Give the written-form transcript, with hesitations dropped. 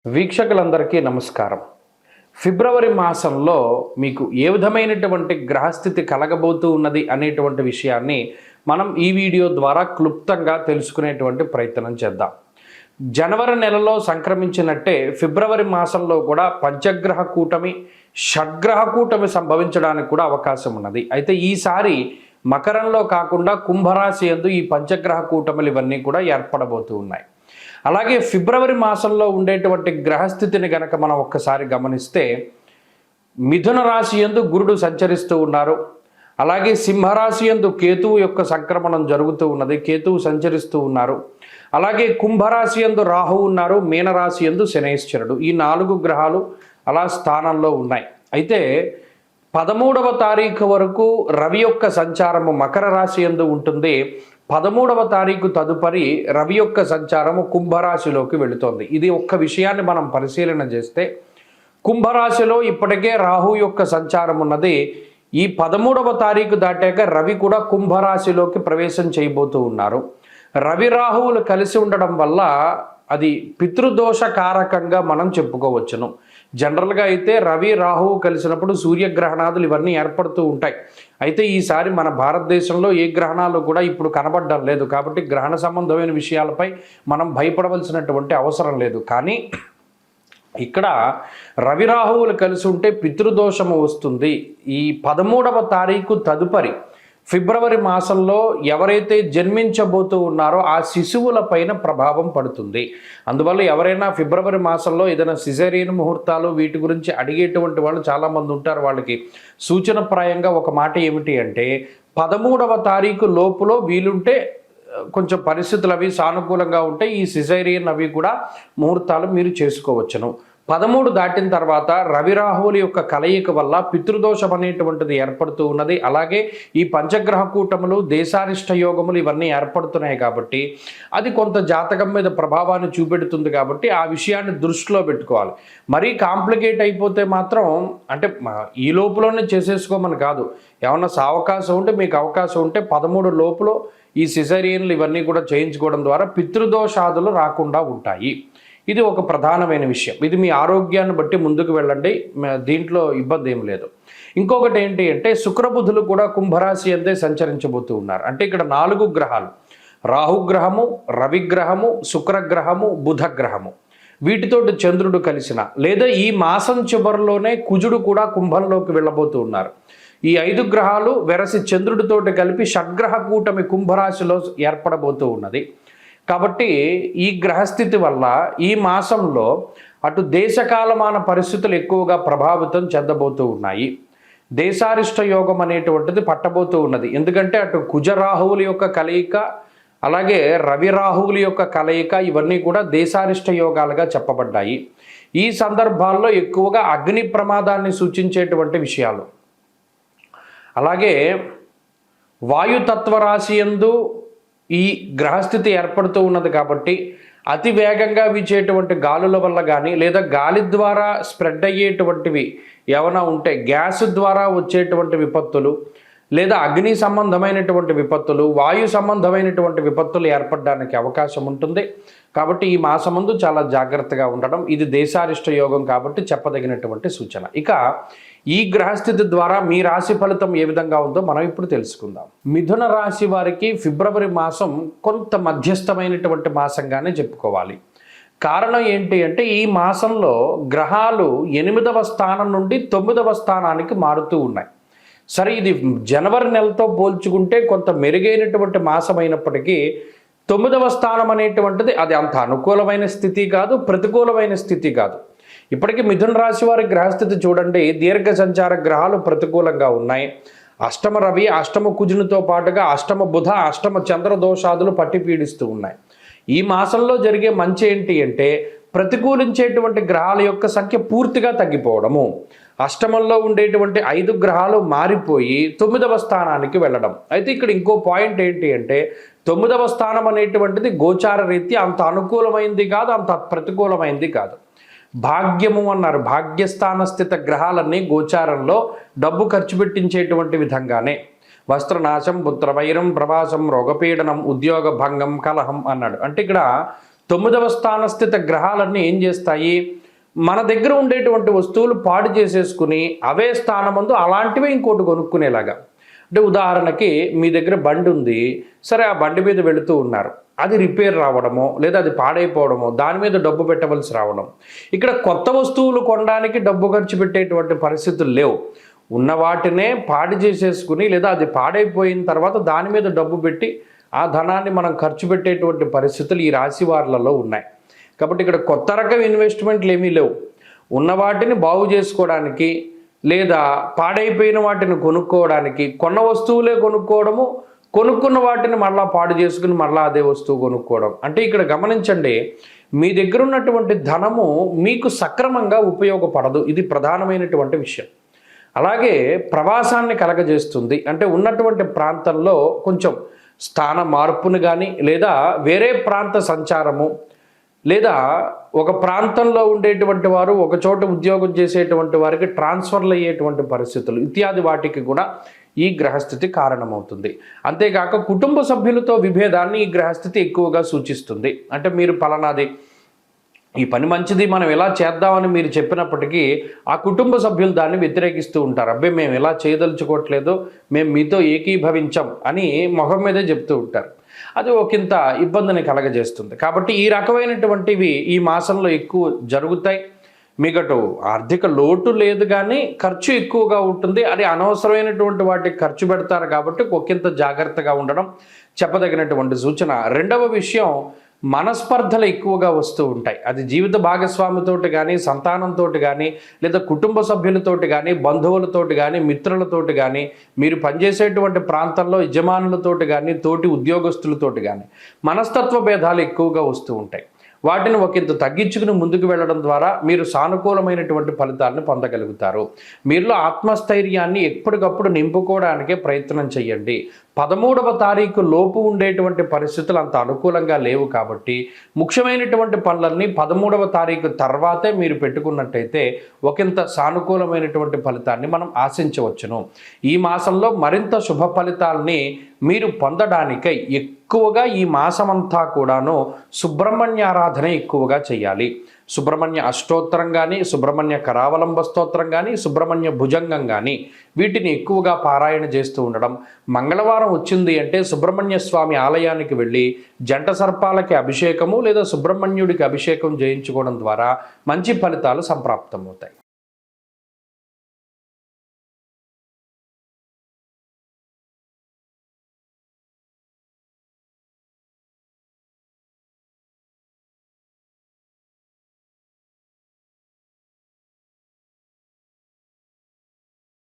వీక్షకులందరికీ నమస్కారం. ఫిబ్రవరి మాసంలో మీకు ఏ విధమైనటువంటి గ్రహస్థితి కలగబోతూ ఉన్నది అనేటువంటి విషయాన్ని మనం ఈ వీడియో ద్వారా క్లుప్తంగా తెలుసుకునేటువంటి ప్రయత్నం చేద్దాం. జనవరి నెలలో సంక్రమించినట్టే ఫిబ్రవరి మాసంలో కూడా పంచగ్రహ కూటమి, షడ్గ్రహ కూటమి సంభవించడానికి కూడా అవకాశం ఉన్నది. అయితే ఈసారి మకరంలో కాకుండా కుంభరాశి యందు ఈ పంచగ్రహ కూటములు ఇవన్నీ కూడా ఏర్పడబోతూ ఉన్నాయి. అలాగే ఫిబ్రవరి మాసంలో ఉండేటువంటి గ్రహస్థితిని గనక మనం ఒక్కసారి గమనిస్తే మిథున రాశి యందు గురుడు సంచరిస్తూ ఉన్నారు. అలాగే సింహరాశి యందు కేతువు యొక్క సంక్రమణం జరుగుతూ ఉన్నది, కేతువు సంచరిస్తూ ఉన్నారు. అలాగే కుంభరాశి యందు రాహువు ఉన్నారు, మీనరాశి యందు శనైశ్వరుడు. ఈ 4 గ్రహాలు అలా స్థానంలో ఉన్నాయి. అయితే 13వ తారీఖు వరకు రవి యొక్క సంచారము మకర రాశి యందు ఉంటుంది. 13వ తారీఖు తదుపరి రవి యొక్క సంచారము కుంభరాశిలోకి వెళుతోంది. ఇది ఒక్క విషయాన్ని మనం పరిశీలన చేస్తే కుంభరాశిలో ఇప్పటికే రాహు యొక్క సంచారం ఉన్నది. ఈ 13వ తారీఖు దాటాక రవి కూడా కుంభరాశిలోకి ప్రవేశం చేయబోతూ ఉన్నారు. రవి రాహువులు కలిసి ఉండడం వల్ల అది పితృదోషకారకంగా మనం చెప్పుకోవచ్చును. జనరల్గా అయితే రవి రాహువు కలిసినప్పుడు సూర్యగ్రహణాదులు ఇవన్నీ ఏర్పడుతూ ఉంటాయి. అయితే ఈసారి మన భారతదేశంలో ఏ గ్రహణాలు కూడా ఇప్పుడు కనబడడం లేదు. కాబట్టి గ్రహణ సంబంధమైన విషయాలపై మనం భయపడవలసినటువంటి అవసరం లేదు. కానీ ఇక్కడ రవి రాహువులు కలిసి ఉంటే పితృదోషము వస్తుంది. ఈ 13వ తారీఖు తదుపరి ఫిబ్రవరి మాసంలో ఎవరైతే జన్మించబోతూ ఉన్నారో ఆ శిశువుల పైన ప్రభావం పడుతుంది. అందువల్ల ఎవరైనా ఫిబ్రవరి మాసంలో ఏదైనా సిజేరియన్ ముహూర్తాలు వీటి గురించి అడిగేటువంటి వాళ్ళు చాలామంది ఉంటారు. వాళ్ళకి సూచనప్రాయంగా ఒక మాట ఏమిటి అంటే 13వ తారీఖు లోపులో వీలుంటే కొంచెం పరిస్థితులు అవి సానుకూలంగా ఉంటే ఈ సిజేరియన్ అవి కూడా ముహూర్తాలు మీరు చేసుకోవచ్చును. 13 దాటిన తర్వాత రవి రాహువుల యొక్క కలయిక వల్ల పితృదోషం అనేటువంటిది ఏర్పడుతూ ఉన్నది. అలాగే ఈ పంచగ్రహ కూటములు, దేశారిష్ట యోగములు ఇవన్నీ ఏర్పడుతున్నాయి కాబట్టి అది కొంత జాతకం మీద ప్రభావాన్ని చూపెడుతుంది. కాబట్టి ఆ విషయాన్ని దృష్టిలో పెట్టుకోవాలి. మరీ కాంప్లికేట్ అయిపోతే మాత్రం అంటే ఈ లోపులోనే చేసేసుకోమని కాదు. ఏమన్నా అవకాశం ఉంటే మీకు అవకాశం ఉంటే 13 లోపులో ఈ సిజేరియన్లు ఇవన్నీ కూడా చేయించుకోవడం ద్వారా పితృదోషాదులు రాకుండా ఉంటాయి. ఇది ఒక ప్రధానమైన విషయం. ఇది మీ ఆరోగ్యాన్ని బట్టి ముందుకు వెళ్ళండి, దీంట్లో ఇబ్బంది ఏం లేదు. ఇంకొకటి ఏంటి అంటే శుక్రబుధులు కూడా కుంభరాశి అందే సంచరించబోతూ ఉన్నారు. అంటే ఇక్కడ 4 గ్రహాలు, రాహుగ్రహము, రవిగ్రహము, శుక్రగ్రహము, బుధగ్రహము, వీటితోటి చంద్రుడు కలిసిన లేదా ఈ మాసం చివరిలోనే కుజుడు కూడా కుంభంలోకి వెళ్ళబోతూ ఉన్నారు. ఈ 5 గ్రహాలు వెరసి చంద్రుడితోటి కలిపి షడ్గ్రహ కూటమి కుంభరాశిలో ఏర్పడబోతూ ఉన్నది. కాబట్టి ఈ గ్రహస్థితి వల్ల ఈ మాసంలో అటు దేశకాలమాన పరిస్థితులు ఎక్కువగా ప్రభావితం చెందబోతూ ఉన్నాయి. దేశారిష్ట యోగం అనేటువంటిది పట్టబోతూ ఉన్నది. ఎందుకంటే అటు కుజరాహువుల యొక్క కలయిక, అలాగే రవి రాహువుల యొక్క కలయిక ఇవన్నీ కూడా దేశారిష్ట యోగాలుగా చెప్పబడ్డాయి. ఈ సందర్భాల్లో ఎక్కువగా అగ్ని ప్రమాదాన్ని సూచించేటువంటి విషయాలు, అలాగే వాయుతత్వ రాశి యందు ఈ గ్రహస్థితి ఏర్పడుతూ ఉన్నది. కాబట్టి అతి వేగంగా వీచేటువంటి గాలుల వల్ల కానీ లేదా గాలి ద్వారా స్ప్రెడ్ అయ్యేటువంటివి ఏమైనా ఉంటే గ్యాస్ ద్వారా వచ్చేటువంటి విపత్తులు లేదా అగ్ని సంబంధమైనటువంటి విపత్తులు, వాయు సంబంధమైనటువంటి విపత్తులు ఏర్పడడానికి అవకాశం ఉంటుంది. కాబట్టి ఈ మాసమందు చాలా జాగ్రత్తగా ఉండడం ఇది దేశారిష్ట యోగం కాబట్టి చెప్పదగినటువంటి సూచన. ఇక ఈ గ్రహస్థితి ద్వారా మీ రాశి ఫలితం ఏ విధంగా ఉందో మనం ఇప్పుడు తెలుసుకుందాం. మిథున రాశి వారికి ఫిబ్రవరి మాసం కొంత మధ్యస్థమైనటువంటి మాసంగానే చెప్పుకోవాలి. కారణం ఏంటి అంటే ఈ మాసంలో గ్రహాలు 8వ స్థానం నుండి 9వ స్థానానికి మారుతూ ఉన్నాయి. సరే, ఇది జనవరి నెలతో పోల్చుకుంటే కొంత మెరుగైనటువంటి మాసం అయినప్పటికీ 9వ స్థానం అనేటువంటిది అది అంత అనుకూలమైన స్థితి కాదు, ప్రతికూలమైన స్థితి కాదు. ఇప్పటికీ మిథున రాశి వారి గ్రహస్థితి చూడండి, దీర్ఘ సంచార గ్రహాలు ప్రతికూలంగా ఉన్నాయి. అష్టమ రవి, అష్టమ కుజునితో పాటుగా అష్టమ బుధ, అష్టమ చంద్ర దోషాదులు పట్టి పీడిస్తూ ఉన్నాయి. ఈ మాసంలో జరిగే మంచి ఏంటి అంటే ప్రతికూలించేటువంటి గ్రహాల యొక్క సంఖ్య పూర్తిగా తగ్గిపోవడము. అష్టమంలో ఉండేటువంటి 5 గ్రహాలు మారిపోయి 9వ స్థానానికి వెళ్ళడం. అయితే ఇక్కడ ఇంకో పాయింట్ ఏంటి అంటే 9వ స్థానం అనేటువంటిది గోచార రీత్యా అంత అనుకూలమైంది కాదు, అంత ప్రతికూలమైంది కాదు. భాగ్యము అన్నారు. భాగ్యస్థాన స్థిత గ్రహాలన్నీ గోచారంలో డబ్బు ఖర్చు పెట్టించేటువంటి విధంగానే వస్త్రనాశం, పుత్రవైరం, ప్రవాసం, రోగపీడనం, ఉద్యోగ భంగం, కలహం అన్నాడు. అంటే ఇక్కడ 9వ స్థానస్థిత గ్రహాలన్నీ ఏం చేస్తాయి, మన దగ్గర ఉండేటువంటి వస్తువులు పాడు చేసేసుకుని అవే స్థానమందు అలాంటివే ఇంకోటి కొనుక్కునేలాగా. అంటే ఉదాహరణకి మీ దగ్గర బండి ఉంది, సరే ఆ బండి మీద వెళుతూ ఉన్నారు, అది రిపేర్ రావడమో లేదా అది పాడైపోవడమో దాని మీద డబ్బు పెట్టవలసి రావడం. ఇక్కడ కొత్త వస్తువులు కొనడానికి డబ్బు ఖర్చు పెట్టేటువంటి పరిస్థితులు లేవు. ఉన్న వాటినే పాడు చేసేసుకుని లేదా అది పాడైపోయిన తర్వాత దాని మీద డబ్బు పెట్టి ఆ ధనాన్ని మనం ఖర్చు పెట్టేటువంటి పరిస్థితులు ఈ రాశి వారులలో ఉన్నాయి. కాబట్టి ఇక్కడ కొత్త రకం ఇన్వెస్ట్మెంట్లు ఏమీ లేవు. ఉన్న వాటిని బాగు చేసుకోవడానికి లేదా పాడైపోయిన వాటిని కొనుక్కోవడానికి, కొన్న వస్తువులే కొనుక్కోవడము, కొనుక్కున్న వాటిని మళ్ళీ పాడు చేసుకుని మళ్ళీ అదే వస్తువు కొనుక్కోవడం. అంటే ఇక్కడ గమనించండి, మీ దగ్గర ఉన్నటువంటి ధనము మీకు సక్రమంగా ఉపయోగపడదు. ఇది ప్రధానమైనటువంటి విషయం. అలాగే ప్రవాసాన్ని కలగజేస్తుంది. అంటే ఉన్నటువంటి ప్రాంతంలో కొంచెం స్థాన మార్పును కానీ లేదా వేరే ప్రాంత సంచారము లేదా ఒక ప్రాంతంలో ఉండేటువంటి వారు ఒక చోట ఉద్యోగం చేసేటువంటి వారికి ట్రాన్స్ఫర్లు అయ్యేటువంటి పరిస్థితులు ఇత్యాది వాటికి కూడా ఈ గ్రహస్థితి కారణమవుతుంది. అంతేకాక కుటుంబ సభ్యులతో విభేదాన్ని ఈ గ్రహస్థితి ఎక్కువగా సూచిస్తుంది. అంటే మీరు పలానాది ఈ పని మంచిది మనం ఎలా చేద్దామని మీరు చెప్పినప్పటికీ ఆ కుటుంబ సభ్యులు దాన్ని వ్యతిరేకిస్తూ ఉంటారు. అబ్బాయి మేము ఎలా చేయదలుచుకోవట్లేదు, మేము మీతో ఏకీభవించాం అని మొహం మీదే చెప్తూ ఉంటారు. అది ఒకంత ఇబ్బందిని కలగజేస్తుంది. కాబట్టి ఈ రకమైనటువంటివి ఈ మాసంలో ఎక్కువ జరుగుతాయి. మీకటు ఆర్థిక లోటు లేదు కానీ ఖర్చు ఎక్కువగా ఉంటుంది. అది అనవసరమైనటువంటి వాటికి ఖర్చు పెడతారు కాబట్టి ఒకంత జాగ్రత్తగా ఉండడం చెప్పదగినటువంటి సూచన. రెండవ విషయం, మనస్పర్ధలు ఎక్కువగా వస్తూ ఉంటాయి. అది జీవిత భాగస్వామితోటి కానీ, సంతానంతో కానీ, లేదా కుటుంబ సభ్యులతోటి కానీ, బంధువులతోటి కానీ, మిత్రులతోటి కానీ, మీరు పనిచేసేటువంటి ప్రాంతంలో యజమానులతోటి కానీ, తోటి ఉద్యోగస్తులతోటి కానీ మనస్తత్వ భేదాలు ఎక్కువగా వస్తూ ఉంటాయి. వాటిని ఒకంత తగ్గించుకుని ముందుకు వెళ్ళడం ద్వారా మీరు సానుకూలమైనటువంటి ఫలితాలను పొందగలుగుతారు. మీలో ఆత్మస్థైర్యాన్ని ఎప్పటికప్పుడు నింపుకోవడానికే ప్రయత్నం చేయండి. 13వ తారీఖు లోపు ఉండేటువంటి పరిస్థితులు అంత అనుకూలంగా లేవు కాబట్టి ముఖ్యమైనటువంటి పనులన్నీ 13వ తారీఖు తర్వాతే మీరు పెట్టుకున్నట్టయితే ఒకంత సానుకూలమైనటువంటి ఫలితాన్ని మనం ఆశించవచ్చును. ఈ మాసంలో మరింత శుభ ఫలితాలని మీరు పొందడానికై ఎక్కువగా ఈ మాసమంతా కూడాను సుబ్రహ్మణ్య ఆరాధన ఎక్కువగా చేయాలి. సుబ్రహ్మణ్య అష్టోత్తరం కానీ, సుబ్రహ్మణ్య కరావలంబ స్తోత్రం కానీ, సుబ్రహ్మణ్య భుజంగం కానీ వీటిని ఎక్కువగా పారాయణ చేస్తూ ఉండడం. మంగళవారం వచ్చింది అంటే సుబ్రహ్మణ్య స్వామి ఆలయానికి వెళ్ళి జంట సర్పాలకి అభిషేకము లేదా సుబ్రహ్మణ్యుడికి అభిషేకం చేయించుకోవడం ద్వారా మంచి ఫలితాలు సంప్రాప్తమవుతాయి.